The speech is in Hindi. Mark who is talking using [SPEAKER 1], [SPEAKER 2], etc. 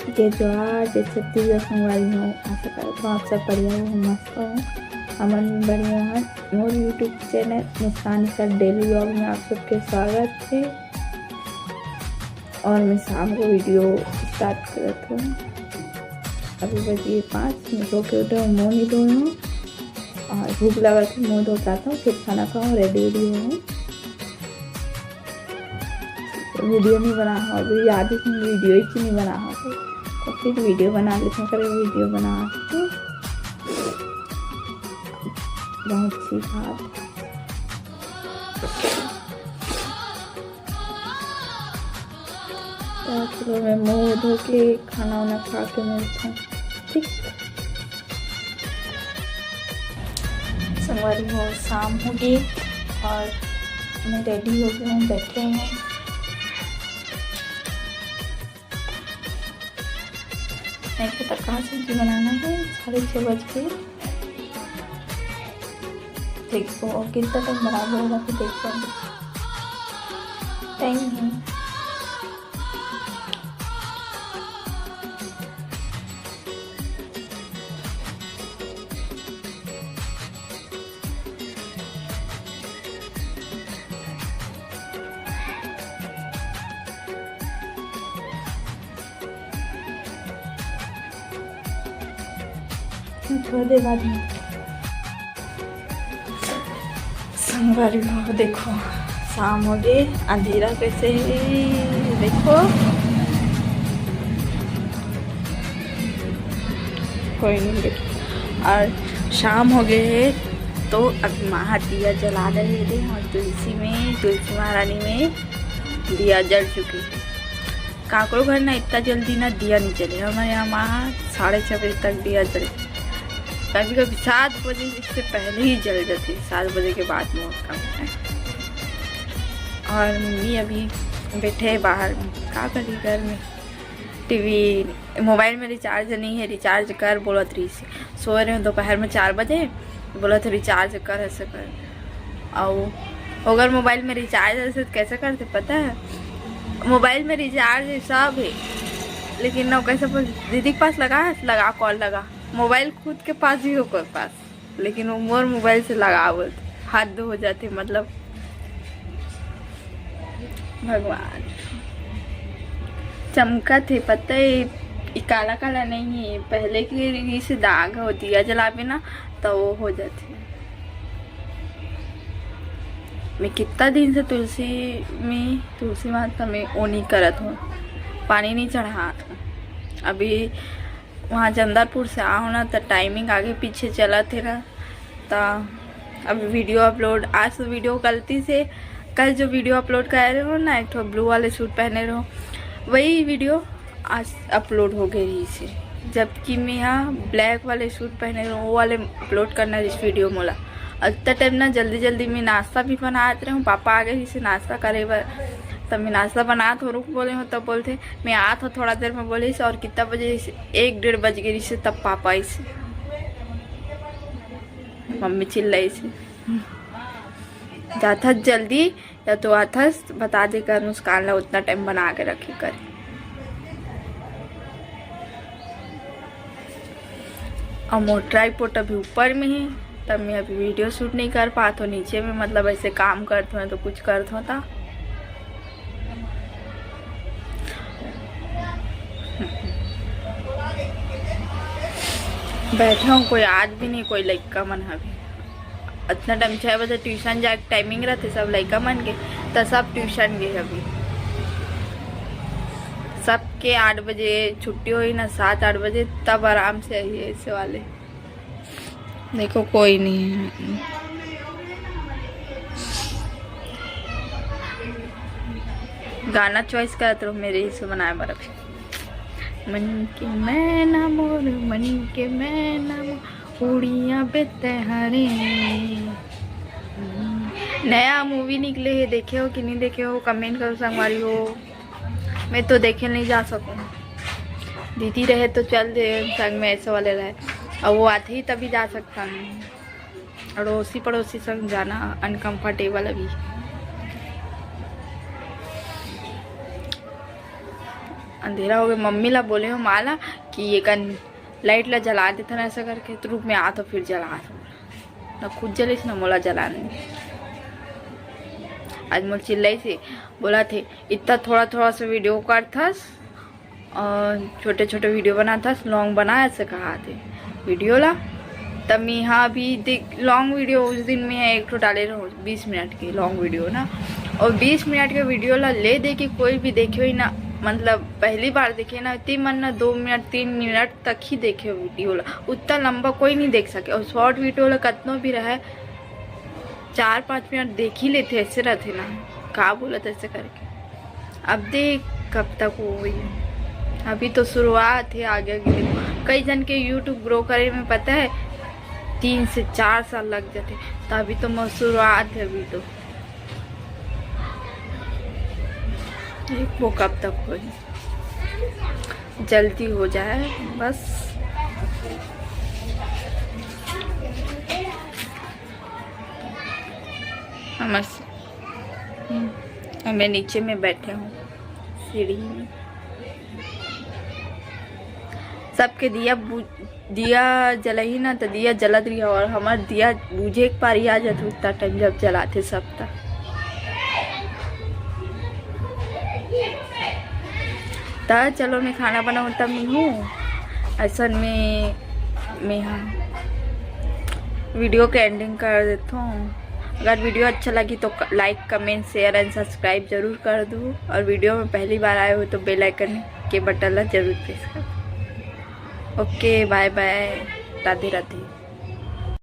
[SPEAKER 1] जय जोहार, जय छत्तीसगढ़ संगवारी हो। आशा करता हूँ आप सब बढ़िया हो, मस्त हो, अमन बढ़िया है। मोर यूट्यूब चैनल मुस्कान का डेली व्लॉग में आप सबके स्वागत है। और मैं शाम को वीडियो स्टार्ट करता हूँ। अभी बजिए 5, मैं सो के उठे हूँ, मुँह नहीं धोई हूँ और भूख लगा तो मुँह धो पाता हूँ, फिर खाना खाऊँ, रेडी हूँ। वीडियो नहीं बना हो, अभी याद है वीडियो ही नहीं बना हो तो फिर वीडियो बना लेते हैं। करे वीडियो बना के बहुत सी बात तो चलो मैं मुँह धो के खाना वाना खा के मिलता हूँ। ठीक संगवारी हो, शाम हो गई और मैं रेडी हो गई हूँ, बैठे हैं। नहीं पता कहाँ सब्जी बनाना है, 6:30 बज के। देखो कितना टाइम बराबर होगा फिर देखो टाइम है। थोड़ी देर बाद में संगवारी हो, देखो शाम हो गई, अंधेरा कैसे है देखो। कोई नहीं देखो, और शाम हो गए है तो अब महा दिया जला रहे थे और तुलसी महारानी में दिया जल चुकी है। काकरो घर ना इतना जल्दी ना दिया नहीं जले, हमारे यहाँ माँ 6:30 बजे तक दिया जले। कभी कभी 7 बजे इससे पहले ही जल जाती है, 7 बजे के बाद बहुत कम है। और मम्मी अभी बैठे बाहर में, क्या करी घर में टीवी मोबाइल में रिचार्ज नहीं है, रिचार्ज कर बोला 3 से सो रहे हैं। दोपहर में 4 बजे बोला था रिचार्ज कर, ऐसे कर। और अगर मोबाइल में रिचार्ज ऐसे कैसे करते पता है, मोबाइल में रिचार्ज सब है लेकिन ना कैसे दीदी के पास लगा कॉल लगा, मोबाइल खुद के पास ही हो कोई पास, लेकिन वो मोर मोबाइल से लगा बोलते हाथ हो जाते। मतलब भगवान चमका थे पता है, काला काला नहीं है, पहले की से दाग हो दिया जलावे ना तो वो हो जाती। मैं कितना दिन से तुलसी माता में वो नहीं करत हूँ, पानी नहीं चढ़ात हूँ। अभी वहाँ चंदरपुर से आओ ना तो टाइमिंग आगे पीछे चला थे ना, तो अभी वीडियो अपलोड आज तो वीडियो गलती से कल जो वीडियो अपलोड कर रहे हो ना, एक तो ब्लू वाले सूट पहने रहो, वही वीडियो आज अपलोड हो गई इसे। जबकि मैं यहाँ ब्लैक वाले सूट पहने रहो, वो वाले अपलोड करना इस वीडियो मोला। इतना टाइम ना जल्दी मैं नाश्ता भी बनाते रहे हूँ, पापा आ गए इसे नाश्ता करे बर, तब मैं नाश्ता बना तो रुक बोले हूँ, तब बोलते मैं आ था थोड़ा देर में बोले और कितना बजे 1-1:30 बज गई से, तब पापा इसे मम्मी चिल्लाई से जाता जल्दी या तो आता बता दे कर मुस्कान ला उतना टाइम बना के रखे कर। और मोटराई पोट अभी ऊपर में है, तब मैं अभी वीडियो शूट नहीं कर पाता हूँ नीचे में, मतलब ऐसे काम करते हैं तो कुछ करते हो था। बैठा हूँ, कोई आज भी नहीं कोई लड़का मन अभी इतना टाइम 6 बजे ट्यूशन जाके टाइमिंग रहते, सब लड़का मन के तो सब ट्यूशन गए। अभी सबके 8 बजे छुट्टी हुई ना, 7-8 बजे तब आराम से आई है ऐसे वाले। देखो कोई नहीं है, गाना चॉइस करते रहो मेरे ही से बनाए बार। मन के मैना मोर, मन के मैना उड़िया बेतहारे। नया मूवी निकले है, देखे हो कि नहीं देखे हो कमेंट करो संगवारी हो। मैं तो देखे नहीं जा सकूँ, दीदी रहे तो चल दे संग में, ऐसे वाले रहे और वो आते ही तभी जा सकता हूँ। अड़ोसी पड़ोसी संग जाना अनकम्फर्टेबल अभी। अंधेरा हो गया। मम्मी ला बोले हो माला कि ये कन लाइट ला जला देता ना ऐसा करके, तो रूप में आ तो फिर जला दो ना, खुद जलिस ना मोला जलाने। आज मोल चिल्लाई से बोला थे इतना थोड़ा थोड़ा सा वीडियो कर थस और छोटे छोटे वीडियो बना था, लॉन्ग बनाया से कहा थे वीडियो ला। तब यहाँ भी देख लॉन्ग वीडियो उस दिन में है एक तो डाले रहो 20 मिनट की लॉन्ग वीडियो ना, और 20 मिनट के वीडियो ला ले दे के कोई भी देखे ही ना, मतलब पहली बार देखे ना इतनी मन ना 2 मिनट 3 मिनट तक ही देखे वीडियो ला, उतना लंबा कोई नहीं देख सके। और शॉर्ट वीडियो ला कतनो भी रहे 4-5 मिनट देख ही लेते, ऐसे रहते ना कहा बोला ऐसे करके। अब देख कब तक वो हुई, अभी तो शुरुआत है, आगे आगे देखो। कई जन के यूट्यूब ग्रो करे में पता है 3 से 4 साल लग जाते, तो अभी तो शुरुआत है, अभी तो वो कब तक हो, जल्दी हो जाए बस। मैं नीचे में बैठे हूँ सीढ़ी में, सबके दिया जला ही ना, तो दिया जलत रही और हमार दिया बुझे एक पारी आ जाते उतना टाइम जब जलाते सब तक। चलो मैं खाना बनाता मैं हूँ ऐसा में मैं हाँ वीडियो के एंडिंग कर देता हूँ। अगर वीडियो अच्छा लगी तो like comment share and subscribe जरूर कर दो, और वीडियो में पहली बार आए हो तो बेल आइकन के बटन ला जरूर प्रेस कर दो। Okay bye bye, Radhe Radhe.